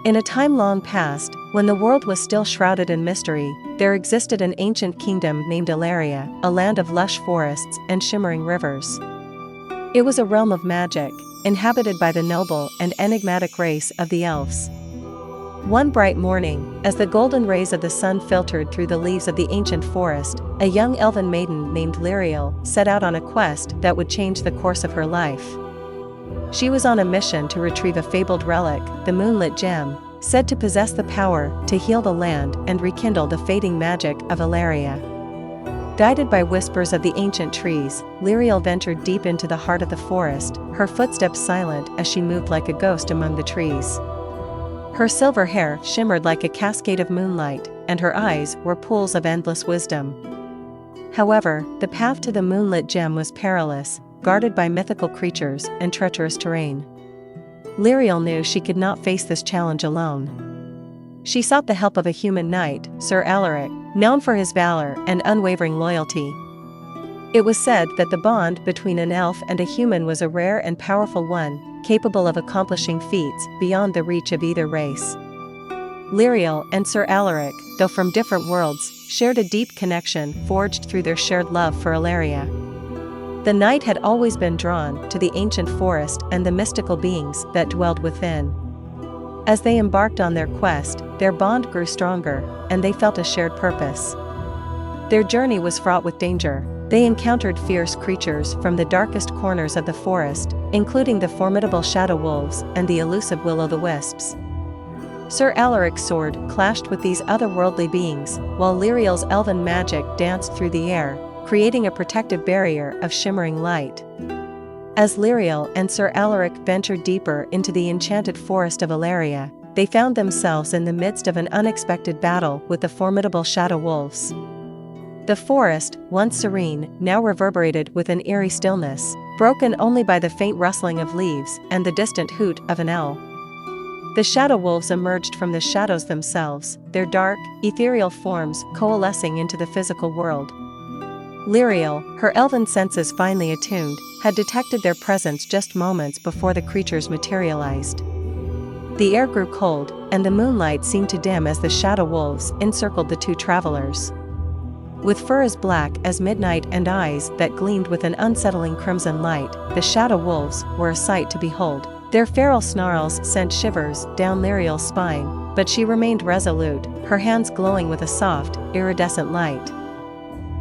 In a time long past, when the world was still shrouded in mystery, there existed an ancient kingdom named Elaria, a land of lush forests and shimmering rivers. It was a realm of magic, inhabited by the noble and enigmatic race of the elves. One bright morning, as the golden rays of the sun filtered through the leaves of the ancient forest, a young elven maiden named Lirael set out on a quest that would change the course of her life. She was on a mission to retrieve a fabled relic, the Monlit Gem, said to possess the power to heal the land and rekindle the fading magic of Elaria. Guided by whispers of the ancient trees, Lirael ventured deep into the heart of the forest, her footsteps silent as she moved like a ghost among the trees. Her silver hair shimmered like a cascade of moonlight, and her eyes were pools of endless wisdom. However, the path to the Monlit Gem was perilous, guarded by mythical creatures and treacherous terrain. Lirael knew she could not face this challenge alone. She sought the help of a human knight, Sir Alaric, known for his valor and unwavering loyalty. It was said that the bond between an elf and a human was a rare and powerful one, capable of accomplishing feats beyond the reach of either race. Lirael and Sir Alaric, though from different worlds, shared a deep connection forged through their shared love for Elaria. The knight had always been drawn to the ancient forest and the mystical beings that dwelled within. As they embarked on their quest, their bond grew stronger, and they felt a shared purpose. Their journey was fraught with danger. They encountered fierce creatures from the darkest corners of the forest, including the formidable shadow wolves and the elusive will-o'-the-wisps. Sir Alaric's sword clashed with these otherworldly beings, while Lirael's elven magic danced through the air, creating a protective barrier of shimmering light. As Lirael and Sir Alaric ventured deeper into the enchanted forest of Elaria, they found themselves in the midst of an unexpected battle with the formidable shadow wolves. The forest, once serene, now reverberated with an eerie stillness, broken only by the faint rustling of leaves and the distant hoot of an owl. The shadow wolves emerged from the shadows themselves, their dark, ethereal forms coalescing into the physical world. Lirael, her elven senses finely attuned, had detected their presence just moments before the creatures materialized. The air grew cold, and the moonlight seemed to dim as the shadow wolves encircled the two travelers. With fur as black as midnight and eyes that gleamed with an unsettling crimson light, the shadow wolves were a sight to behold. Their feral snarls sent shivers down Lirael's spine, but she remained resolute, her hands glowing with a soft, iridescent light.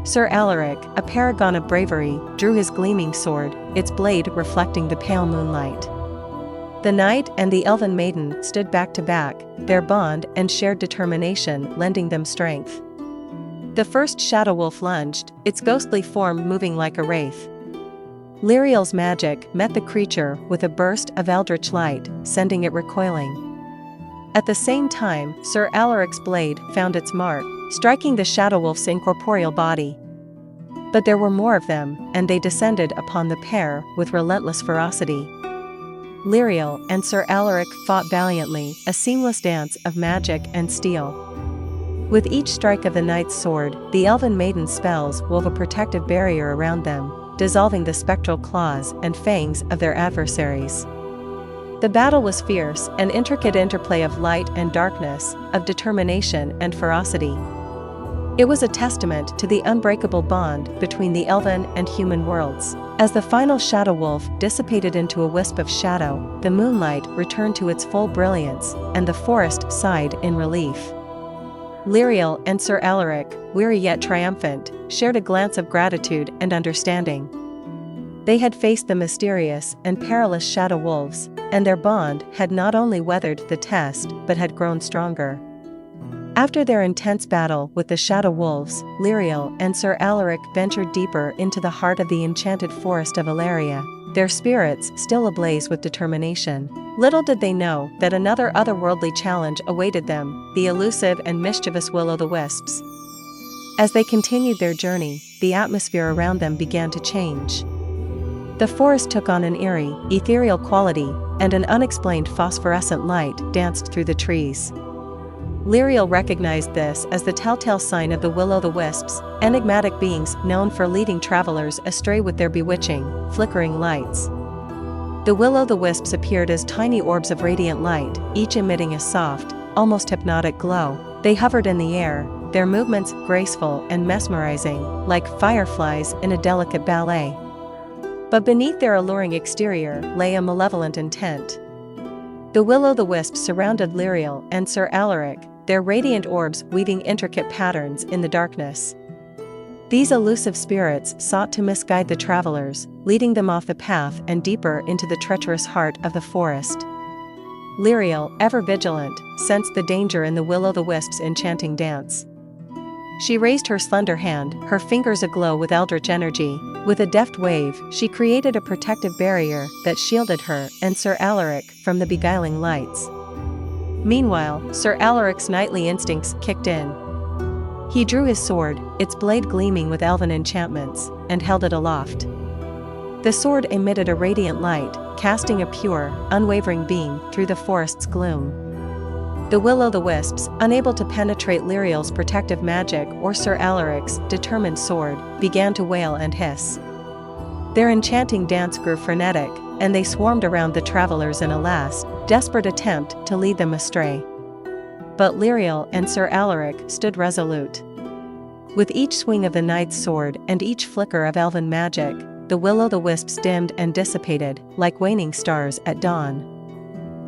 Sir Alaric, a paragon of bravery, drew his gleaming sword, its blade reflecting the pale moonlight. The knight and the elven maiden stood back to back, their bond and shared determination lending them strength. The first shadow wolf lunged, its ghostly form moving like a wraith. Lirael's magic met the creature with a burst of eldritch light, sending it recoiling. At the same time, Sir Alaric's blade found its mark, striking the shadow wolf's incorporeal body. But there were more of them, and they descended upon the pair with relentless ferocity. Lirael and Sir Alaric fought valiantly, a seamless dance of magic and steel. With each strike of the knight's sword, the elven maiden's spells wove a protective barrier around them, dissolving the spectral claws and fangs of their adversaries. The battle was fierce, an intricate interplay of light and darkness, of determination and ferocity. It was a testament to the unbreakable bond between the elven and human worlds. As the final shadow wolf dissipated into a wisp of shadow, the moonlight returned to its full brilliance, and the forest sighed in relief. Lirael and Sir Alaric, weary yet triumphant, shared a glance of gratitude and understanding. They had faced the mysterious and perilous shadow wolves, and their bond had not only weathered the test but had grown stronger. After their intense battle with the shadow wolves, Lirael and Sir Alaric ventured deeper into the heart of the enchanted forest of Elaria, their spirits still ablaze with determination. Little did they know that another otherworldly challenge awaited them, the elusive and mischievous will-o'-the-wisps. As they continued their journey, the atmosphere around them began to change. The forest took on an eerie, ethereal quality, and an unexplained phosphorescent light danced through the trees. Lirael recognized this as the telltale sign of the will-o'-the-wisps, enigmatic beings known for leading travelers astray with their bewitching, flickering lights. The will-o'-the-wisps appeared as tiny orbs of radiant light, each emitting a soft, almost hypnotic glow. They hovered in the air, their movements graceful and mesmerizing, like fireflies in a delicate ballet. But beneath their alluring exterior lay a malevolent intent. The will-o'-the-wisps surrounded Lirael and Sir Alaric, their radiant orbs weaving intricate patterns in the darkness. These elusive spirits sought to misguide the travelers, leading them off the path and deeper into the treacherous heart of the forest. Lirael, ever vigilant, sensed the danger in the will-o'-the-wisp's enchanting dance. She raised her slender hand, her fingers aglow with eldritch energy. With a deft wave, she created a protective barrier that shielded her and Sir Alaric from the beguiling lights. Meanwhile, Sir Alaric's knightly instincts kicked in. He drew his sword, its blade gleaming with elven enchantments, and held it aloft. The sword emitted a radiant light, casting a pure, unwavering beam through the forest's gloom. The will-o'-the-wisps, unable to penetrate Lirael's protective magic or Sir Alaric's determined sword, began to wail and hiss. Their enchanting dance grew frenetic, and they swarmed around the travelers in a last, desperate attempt to lead them astray. But Lirael and Sir Alaric stood resolute. With each swing of the knight's sword and each flicker of elven magic, the will-o'-the-wisps dimmed and dissipated, like waning stars at dawn.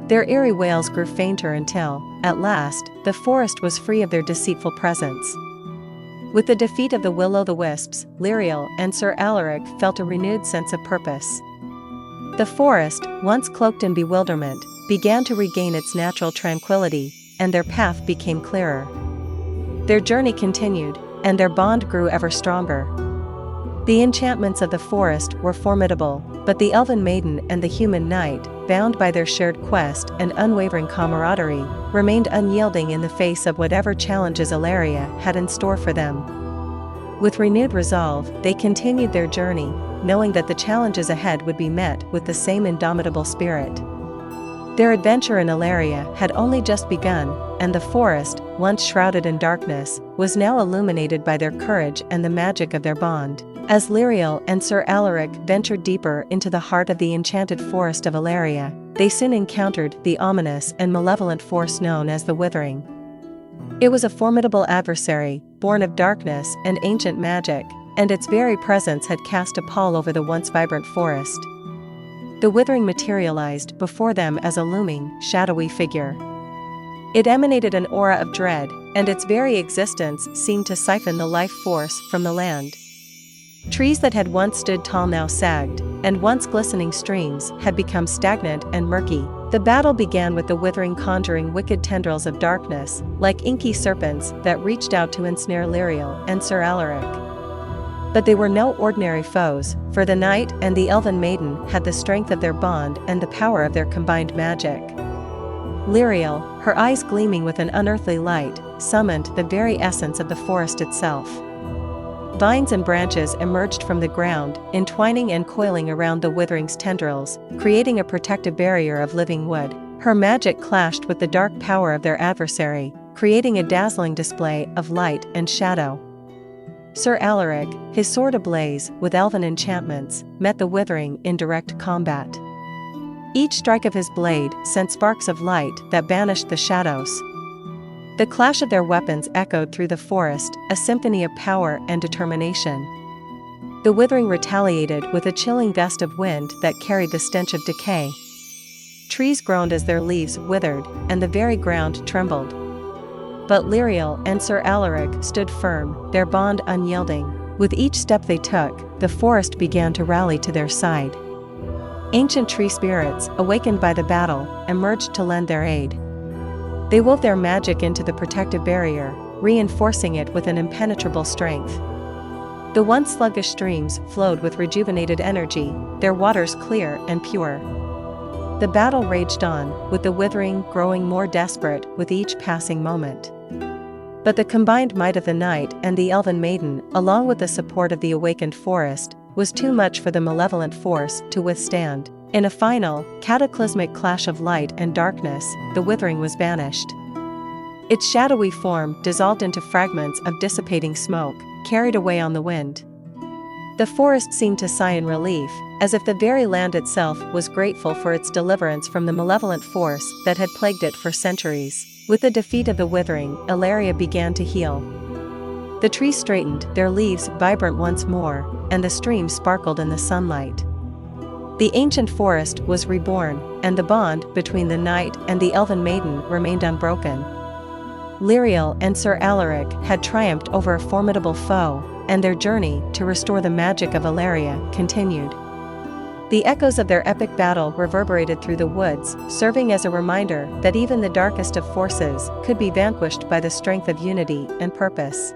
Their eerie wails grew fainter until, at last, the forest was free of their deceitful presence. With the defeat of the will-o'-the-wisps, Lirael and Sir Alaric felt a renewed sense of purpose. The forest, once cloaked in bewilderment, began to regain its natural tranquility, and their path became clearer. Their journey continued, and their bond grew ever stronger. The enchantments of the forest were formidable, but the elven maiden and the human knight, bound by their shared quest and unwavering camaraderie, remained unyielding in the face of whatever challenges Elaria had in store for them. With renewed resolve, they continued their journey, knowing that the challenges ahead would be met with the same indomitable spirit. Their adventure in Elaria had only just begun, and the forest, once shrouded in darkness, was now illuminated by their courage and the magic of their bond. As Lirael and Sir Alaric ventured deeper into the heart of the enchanted forest of Elaria, they soon encountered the ominous and malevolent force known as the Withering. It was a formidable adversary, born of darkness and ancient magic, and its very presence had cast a pall over the once vibrant forest. The Withering materialized before them as a looming, shadowy figure. It emanated an aura of dread, and its very existence seemed to siphon the life force from the land. Trees that had once stood tall now sagged, and once glistening streams had become stagnant and murky. The battle began with the Withering conjuring wicked tendrils of darkness, like inky serpents that reached out to ensnare Lirael and Sir Alaric. But they were no ordinary foes, for the knight and the elven maiden had the strength of their bond and the power of their combined magic. Lirael, her eyes gleaming with an unearthly light, summoned the very essence of the forest itself. Vines and branches emerged from the ground, entwining and coiling around the Withering's tendrils, creating a protective barrier of living wood. Her magic clashed with the dark power of their adversary, creating a dazzling display of light and shadow. Sir Alaric, his sword ablaze with elven enchantments, met the Withering in direct combat. Each strike of his blade sent sparks of light that banished the shadows. The clash of their weapons echoed through the forest, a symphony of power and determination. The Withering retaliated with a chilling gust of wind that carried the stench of decay. Trees groaned as their leaves withered, and the very ground trembled. But Lirael and Sir Alaric stood firm, their bond unyielding. With each step they took, the forest began to rally to their side. Ancient tree spirits, awakened by the battle, emerged to lend their aid. They wove their magic into the protective barrier, reinforcing it with an impenetrable strength. The once sluggish streams flowed with rejuvenated energy, their waters clear and pure. The battle raged on, with the Withering growing more desperate with each passing moment. But the combined might of the knight and the elven maiden, along with the support of the awakened forest, was too much for the malevolent force to withstand. In a final, cataclysmic clash of light and darkness, the Withering was vanished. Its shadowy form dissolved into fragments of dissipating smoke, carried away on the wind. The forest seemed to sigh in relief, as if the very land itself was grateful for its deliverance from the malevolent force that had plagued it for centuries. With the defeat of the withering, Elaria began to heal. The trees straightened, their leaves vibrant once more, and the stream sparkled in the sunlight. The ancient forest was reborn, and the bond between the knight and the elven maiden remained unbroken. Lirael and Sir Alaric had triumphed over a formidable foe, and their journey to restore the magic of Elaria continued. The echoes of their epic battle reverberated through the woods, serving as a reminder that even the darkest of forces could be vanquished by the strength of unity and purpose.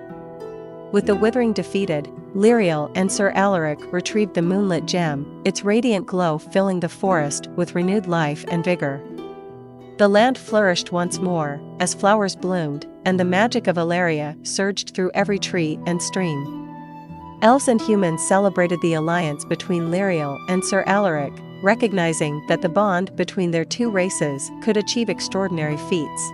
With the withering defeated, Lirael and Sir Alaric retrieved the Monlit Gem, its radiant glow filling the forest with renewed life and vigor. The land flourished once more, as flowers bloomed, and the magic of Elaria surged through every tree and stream. Elves and humans celebrated the alliance between Lirael and Sir Alaric, recognizing that the bond between their two races could achieve extraordinary feats.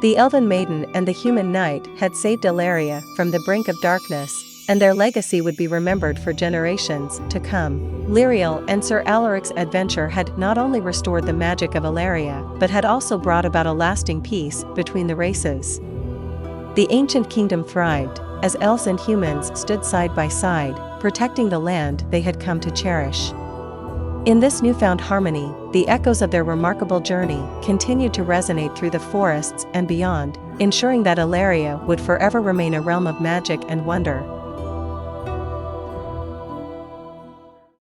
The elven maiden and the human knight had saved Elaria from the brink of darkness, and their legacy would be remembered for generations to come. Lirael and Sir Alaric's adventure had not only restored the magic of Elaria, but had also brought about a lasting peace between the races. The ancient kingdom thrived, as elves and humans stood side by side, protecting the land they had come to cherish. In this newfound harmony, the echoes of their remarkable journey continued to resonate through the forests and beyond, ensuring that Elaria would forever remain a realm of magic and wonder.